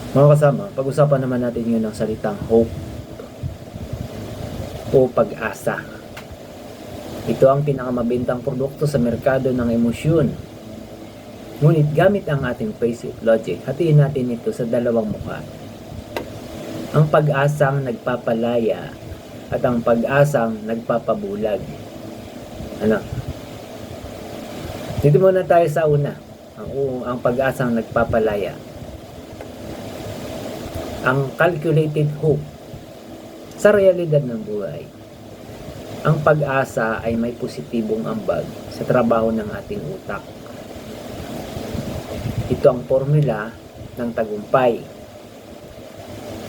Mga kasama, pag-usapan naman natin yun ng salitang hope o pag-asa. Ito ang pinakamabintang produkto sa merkado ng emosyon. Ngunit gamit ang ating basic logic, hatiin natin ito sa dalawang mukha. Ang pag-asang nagpapalaya at ang pag-asang nagpapabulag. Ano? Dito muna tayo sa una. Ang pag-asang nagpapalaya. Ang calculated hope sa realidad ng buhay. Ang pag-asa ay may positibong ambag sa trabaho ng ating utak. Ito ang formula ng tagumpay.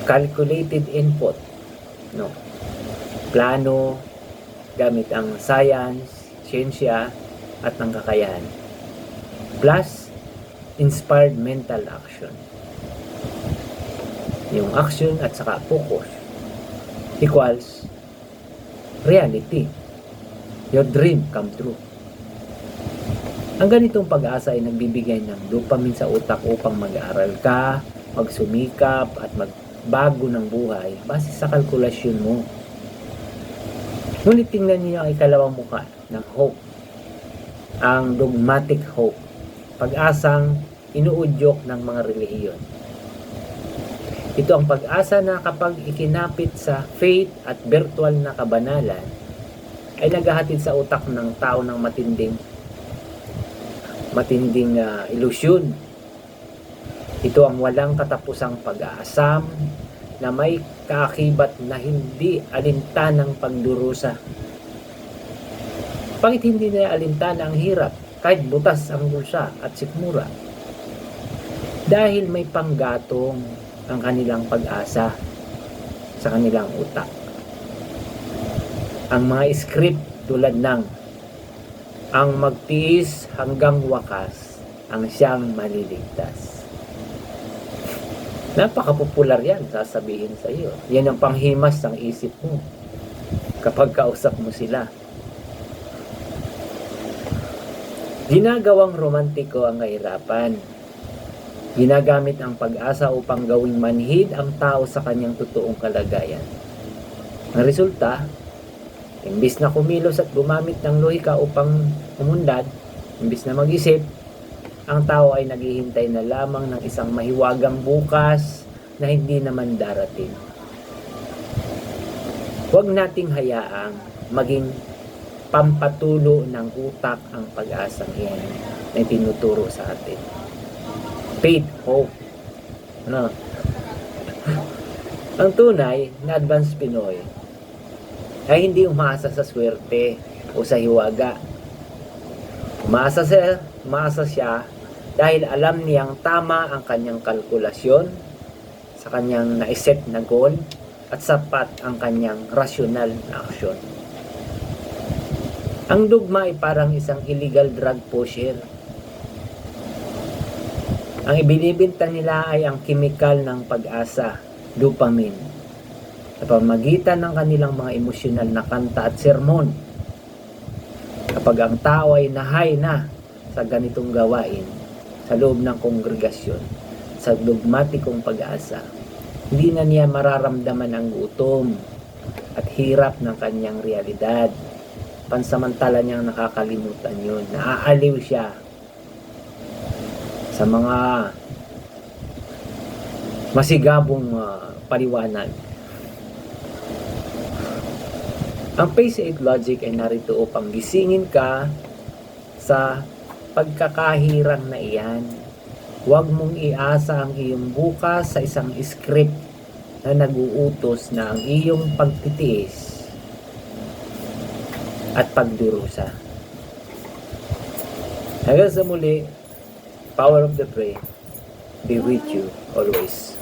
Calculated input, no? Plano gamit ang science, siyensya at ang kakayahan. Plus inspired mental action. Yung action at saka focus equals reality. Your dream come true. Ang ganitong pag-asa ay nagbibigay ng dopamine sa utak upang mag-aaral ka, magsumikap at magbago ng buhay base sa kalkulasyon mo. Ngunit tingnan niyo ang ikalawang mukha ng hope. Ang dogmatic hope. Pag-asang inuudyok ng mga relihiyon. Ito ang pag-asa na kapag ikinapit sa faith at virtual na kabanalan, ay naghahatid sa utak ng tao ng matinding ilusyon. Ito ang walang katapusang pag-aasam na may kaakibat na hindi alintanang pagdurusa. Bakit hindi na alintana ang hirap kahit butas ang bulsa at sikmura? Dahil may panggatong ang kanilang pag-asa sa kanilang utak. Ang mga script tulad ng ang magtiis hanggang wakas ang siyang maliligtas. Napaka-popular yan, sasabihin sa iyo. Yan ang panghimas ng isip mo kapag kausap mo sila. Ginagawang romantiko ang kahirapan. Ginagamit ang pag-asa upang gawing manhid ang tao sa kanyang totoong kalagayan. Ang resulta, imbis na kumilos at gumamit ng lohika upang umunlad, imbis na mag-isip, ang tao ay naghihintay na lamang ng isang mahiwagang bukas na hindi naman darating. Huwag nating hayaang maging pampatulo ng utak ang pag-asang iyan na tinuturo sa atin. Faith, hope. Ano? Ang tunay na advanced Pinoy ay hindi umaasa sa swerte o sa hiwaga. Umaasa siya dahil alam niyang tama ang kanyang kalkulasyon sa kanyang naiset na goal at sapat ang kanyang rasyonal na aksyon. Ang dogma ay parang isang illegal drug pusher. Ang ibinibinta nila ay ang kemikal ng pag-asa, dopamine, sa pamamagitan ng kanilang mga emosyonal na kanta at sermon. Kapag ang tao ay nahay na sa ganitong gawain sa loob ng kongregasyon, sa dogmatikong pag-asa, hindi na niya mararamdaman ang gutom at hirap ng kanyang realidad. Pansamantala niyang nakakalimutan yun. Naaaliw siya sa mga masigabong paliwanag. Ang basic logic ay narito upang gisingin ka sa pagkakahirang na iyan. Huwag mong iasa ang iyong bukas sa isang script na nag-uutos na ang iyong pagtitiis at pagdurusa. Hanggang sa muli, power of the brain be with you always.